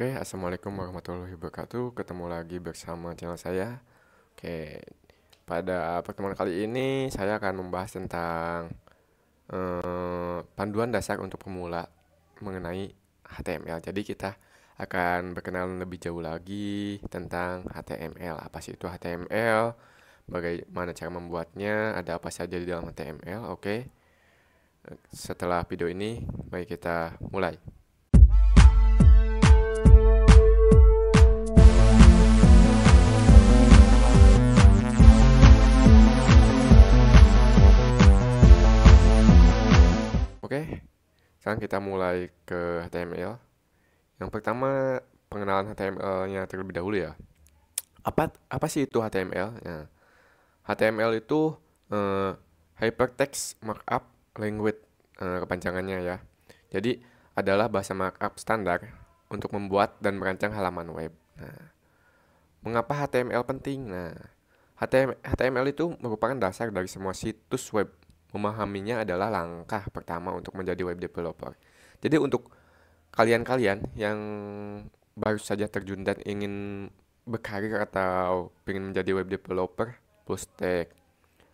Oke, assalamualaikum warahmatullahi wabarakatuh. Ketemu lagi bersama channel saya. Oke, pada pertemuan kali ini saya akan membahas tentang panduan dasar untuk pemula mengenai HTML. Jadi kita akan berkenalan lebih jauh lagi tentang HTML. Apa sih itu HTML? Bagaimana cara membuatnya? Ada apa saja di dalam HTML? Oke. Setelah video ini, mari kita mulai. Oke, sekarang kita mulai ke HTML. Yang pertama, pengenalan HTML-nya terlebih dahulu ya. Apa sih itu HTML? Nah, HTML itu eh, Hypertext Markup Language, kepanjangannya ya. Jadi adalah bahasa markup standar untuk membuat dan merancang halaman web. Nah, mengapa HTML penting? Nah, HTML itu merupakan dasar dari semua situs web. Memahaminya adalah langkah pertama untuk menjadi web developer. Jadi untuk kalian-kalian yang baru saja terjun dan ingin berkarir atau ingin menjadi web developer, full stack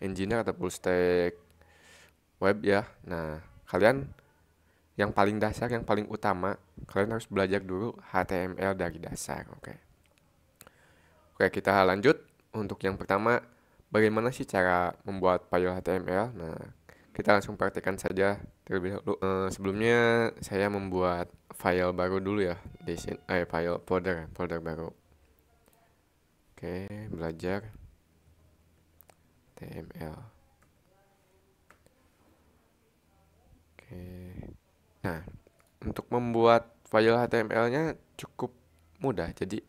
engineer atau full stack web ya. Nah, kalian yang paling dasar, yang paling utama, kalian harus belajar dulu HTML dari dasar. Oke. Oke, kita lanjut. Untuk yang pertama, bagaimana sih cara membuat file HTML? Nah, kita langsung praktekkan saja terlebih dahulu. Sebelumnya saya membuat file baru dulu ya di sini, file folder baru. Oke, belajar HTML. Oke. Nah, untuk membuat file HTML-nya cukup mudah. Jadi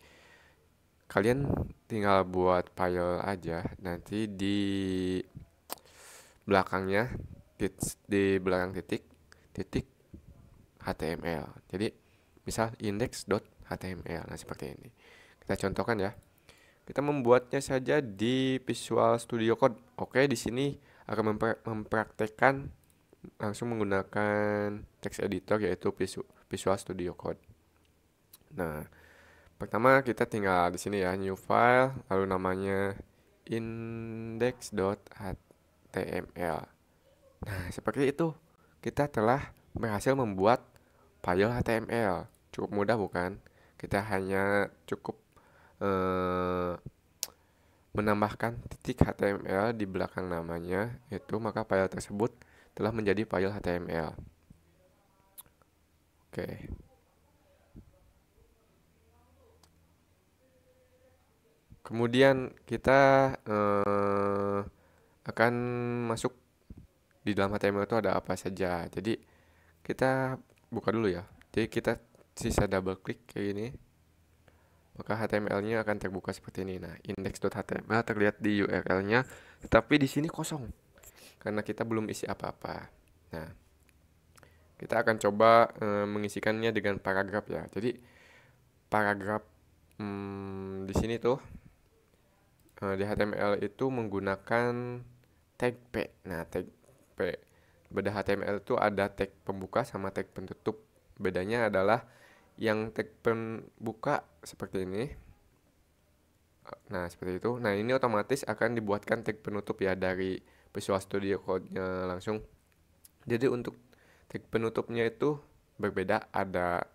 kalian tinggal buat file aja. Nanti di belakangnya, di belakang titik titik HTML. Jadi misal index.html. Nah, seperti ini. Kita contohkan ya. Kita membuatnya saja di Visual Studio Code. Oke, di sini akan mempraktekkan langsung menggunakan text editor yaitu Visual Studio Code. Nah, pertama kita tinggal di sini ya, new file, lalu namanya index.html. Nah, seperti itu. Kita telah berhasil membuat file HTML. Cukup mudah bukan? Kita hanya cukup eh, menambahkan titik HTML di belakang namanya, itu maka file tersebut telah menjadi file HTML. Oke. Kemudian kita akan masuk di dalam HTML itu ada apa saja. Jadi kita buka dulu ya. Jadi kita sisa double klik kayak gini, maka HTML-nya akan terbuka seperti ini. Nah, index.html terlihat di URL-nya, tetapi di sini kosong karena kita belum isi apa-apa. Nah, kita akan coba mengisikannya dengan paragraf ya. Jadi paragraf di sini tuh di HTML itu menggunakan tag P. Nah, tag P. Beda HTML itu ada tag pembuka sama tag penutup. Bedanya adalah yang tag pembuka seperti ini. Nah, seperti itu. Nah, ini otomatis akan dibuatkan tag penutup ya dari Visual Studio Code-nya langsung. Jadi untuk tag penutupnya itu berbeda, ada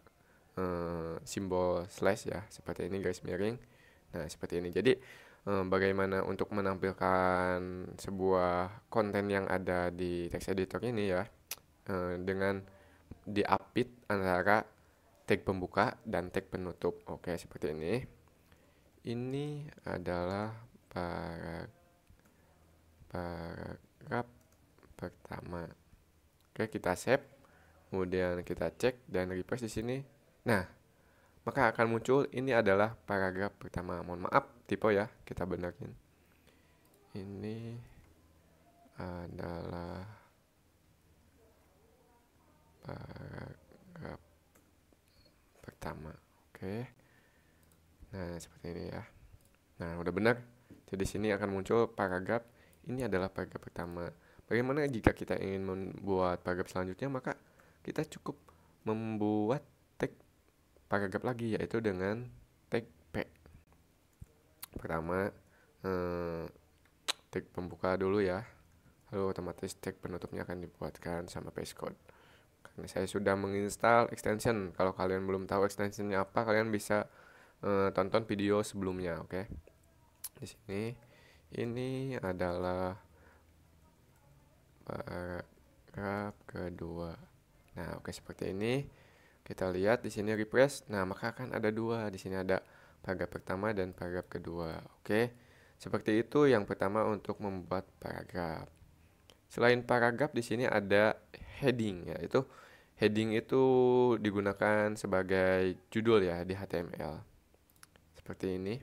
simbol slash ya, seperti ini garis miring. Nah, seperti ini. Jadi bagaimana untuk menampilkan sebuah konten yang ada di text editor ini ya, dengan diapit antara tag pembuka dan tag penutup. Oke, seperti ini. Ini adalah paragraf pertama. Oke, kita save. Kemudian kita cek dan refresh di sini. Nah, maka akan muncul ini adalah paragraf pertama. Mohon maaf, typo ya, kita benerin. Ini adalah paragraf pertama. Oke. Nah, seperti ini ya. Nah, udah benar. Jadi sini akan muncul paragraf. Ini adalah paragraf pertama. Bagaimana jika kita ingin membuat paragraf selanjutnya? Maka kita cukup membuat tag paragraf lagi, yaitu dengan tag P. Pertama, eh, tag pembuka dulu ya, lalu otomatis tag penutupnya akan dibuatkan sama VS Code. Karena saya sudah menginstal extension. Kalau kalian belum tahu extensionnya apa, kalian bisa tonton video sebelumnya, oke? Di sini ini adalah paragraf kedua. Nah, oke, seperti ini. Kita lihat di sini refresh. Nah, maka akan ada dua. Di sini ada paragraf pertama dan paragraf kedua. Oke. Seperti itu yang pertama untuk membuat paragraf. Selain paragraf di sini ada heading ya. Heading itu digunakan sebagai judul ya di HTML. Seperti ini.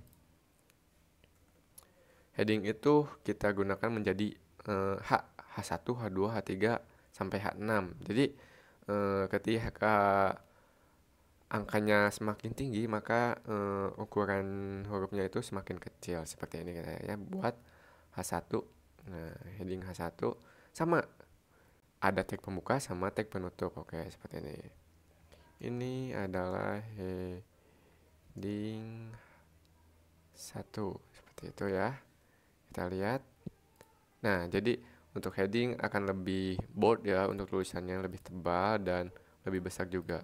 Heading itu kita gunakan menjadi H1, H2, H3 sampai H6. Jadi ketika angkanya semakin tinggi, maka ukuran hurufnya itu semakin kecil. Seperti ini ya, buat H1. Nah, heading H1 sama ada tag pembuka sama tag penutup. Oke, seperti ini. Ini adalah heading 1. Seperti itu ya. Kita lihat. Nah, jadi untuk heading akan lebih bold ya, untuk tulisannya lebih tebal dan lebih besar juga.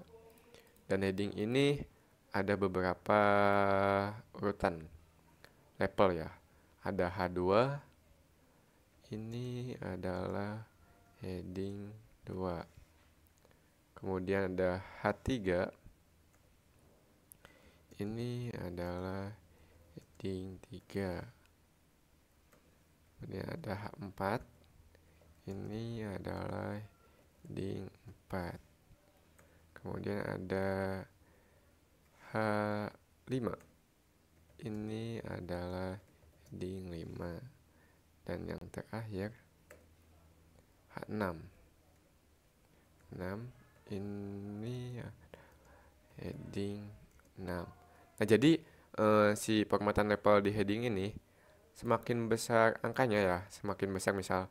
Dan heading ini ada beberapa urutan level ya. Ada H2. Ini adalah heading 2. Kemudian ada H3. Ini adalah heading 3. Kemudian ada H4. Ini adalah heading 4. Kemudian ada H5. Ini adalah heading 5. Dan yang terakhir H6. Ini heading 6. Nah, jadi si penguatan level di heading ini semakin besar angkanya ya, semakin besar misal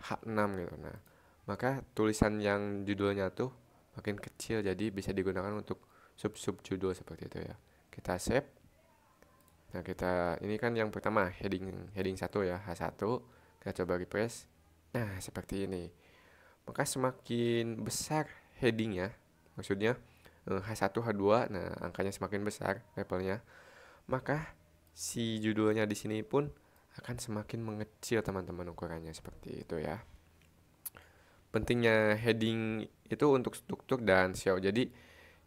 H6 gitu. Nah, maka tulisan yang judulnya tuh makin kecil, jadi bisa digunakan untuk sub-sub judul seperti itu ya. Kita save. Nah, ini kan yang pertama heading 1 ya, H1. Kita coba refresh. Nah, seperti ini. Maka semakin besar headingnya, maksudnya H1, H2, nah angkanya semakin besar levelnya, maka si judulnya di sini pun akan semakin mengecil teman-teman ukurannya seperti itu ya. Pentingnya heading itu untuk struktur dan SEO. Jadi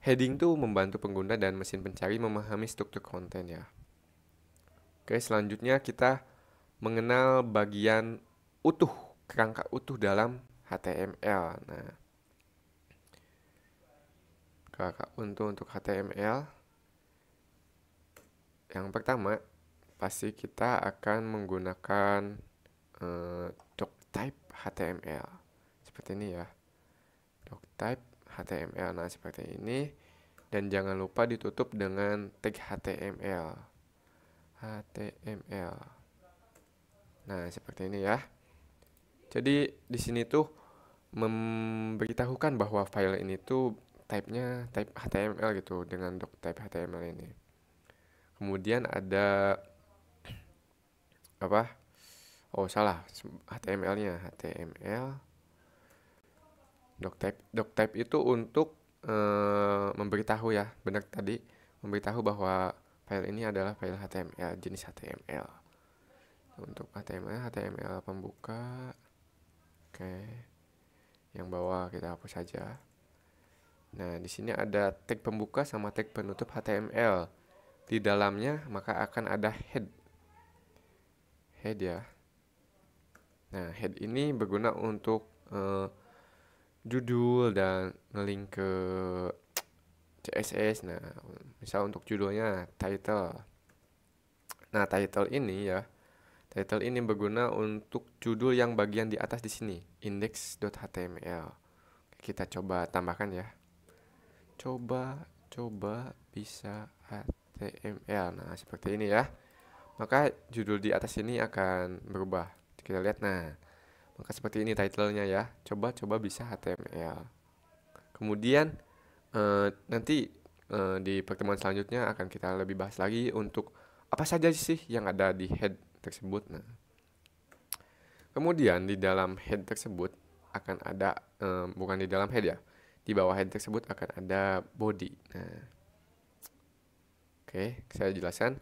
heading tuh membantu pengguna dan mesin pencari memahami struktur konten ya. Oke, selanjutnya kita mengenal bagian utuh, kerangka utuh dalam HTML. Nah, kerangka untuk HTML yang pertama pasti kita akan menggunakan doctype HTML seperti ini ya, doctype HTML. Nah, seperti ini, dan jangan lupa ditutup dengan tag HTML. Nah, seperti ini ya. Jadi di sini tuh memberitahukan bahwa file ini tuh type-nya type HTML gitu dengan doctype HTML ini. Kemudian ada apa? Oh, salah. HTML-nya, HTML doctype itu untuk memberitahu ya, benar tadi, memberitahu bahwa file ini adalah file HTML, jenis HTML. Untuk HTML pembuka. Oke. Yang bawah kita hapus saja. Nah, di sini ada tag pembuka sama tag penutup HTML. Di dalamnya maka akan ada head. Head ya. Nah, head ini berguna untuk judul dan ngelink ke CSS. Nah, misal untuk judulnya title. Nah, title ini berguna untuk judul yang bagian di atas di sini, index.html. Kita coba tambahkan ya. Coba bisa HTML. Nah, seperti ini ya. Maka judul di atas ini akan berubah. Kita lihat. Nah, maka seperti ini titlenya ya. Coba bisa HTML. Kemudian nanti Di pertemuan selanjutnya akan kita lebih bahas lagi untuk apa saja sih yang ada di head tersebut. Nah, kemudian di dalam head tersebut akan ada, bukan di dalam head ya, di bawah head tersebut akan ada body. Nah, oke, saya jelaskan.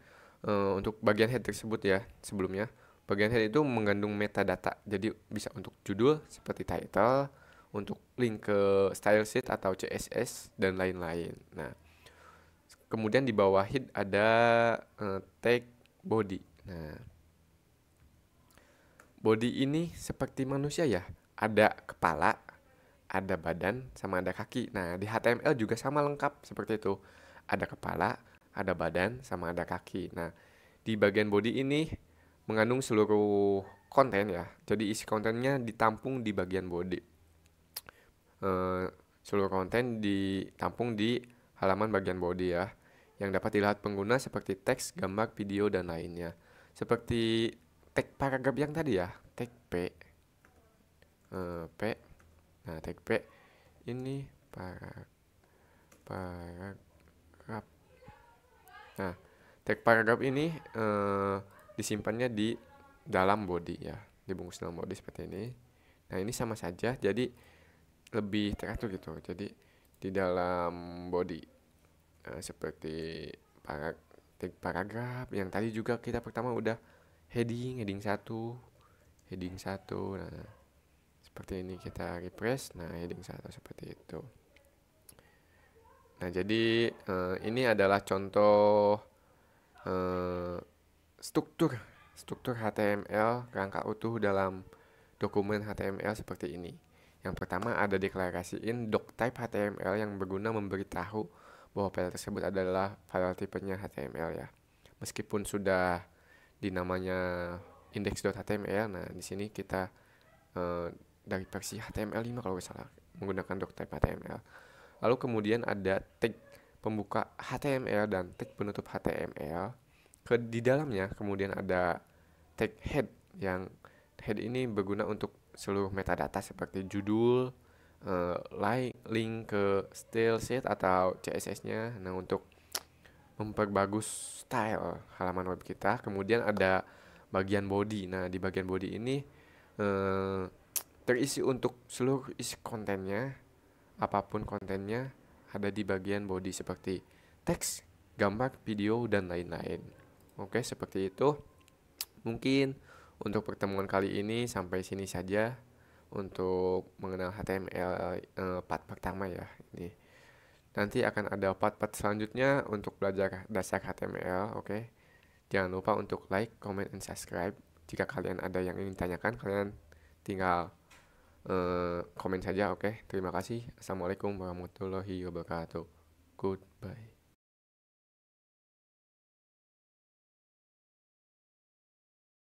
Untuk bagian head tersebut ya, sebelumnya, bagian head itu mengandung metadata. Jadi bisa untuk judul seperti title, untuk link ke style sheet atau CSS dan lain-lain. Nah, kemudian di bawah head ada tag body. Nah, body ini seperti manusia ya, ada kepala, ada badan, sama ada kaki. Nah, di HTML juga sama lengkap seperti itu. Ada kepala, ada badan, sama ada kaki. Nah, di bagian body ini mengandung seluruh konten ya. Jadi isi kontennya ditampung di bagian body. Eh, Seluruh konten ditampung di halaman bagian body ya, yang dapat dilihat pengguna seperti teks, gambar, video, dan lainnya. Seperti tag paragraf yang tadi ya, tag P, P. Nah, tag P ini paragraf. Nah, tag paragraf ini disimpannya di dalam body ya, dibungkus dalam body seperti ini. Nah, ini sama saja, jadi lebih teratur gitu. Jadi di dalam body seperti tag paragraf yang tadi juga kita pertama udah heading satu, heading satu. Nah, seperti ini kita refresh. Nah, heading satu seperti itu. Nah, jadi ini adalah contoh eh, struktur struktur HTML kerangka utuh dalam dokumen HTML seperti ini. Yang pertama ada deklarasiin doctype HTML yang berguna memberitahu bahwa file tersebut adalah file tipenya HTML ya. Meskipun sudah dinamanya index.html, nah di sini kita dari versi HTML5 kalau nggak salah menggunakan doctype HTML. Lalu kemudian ada tag pembuka HTML dan tag penutup HTML. Di dalamnya kemudian ada tag head, yang head ini berguna untuk seluruh metadata seperti judul, link ke style sheet atau CSS-nya. Nah, untuk memperbagus style halaman web kita. Kemudian ada bagian body. Nah, di bagian body ini eh, terisi untuk seluruh isi kontennya, apapun kontennya ada di bagian body seperti teks, gambar, video, dan lain-lain. Oke, seperti itu. Mungkin untuk pertemuan kali ini sampai sini saja untuk mengenal HTML part pertama ya. Ini nanti akan ada part-part selanjutnya untuk belajar dasar HTML. Oke. Jangan lupa untuk like, comment, and subscribe. Jika kalian ada yang ingin tanyakan, kalian tinggal komen saja. Oke. Terima kasih. Assalamualaikum warahmatullahi wabarakatuh. Goodbye.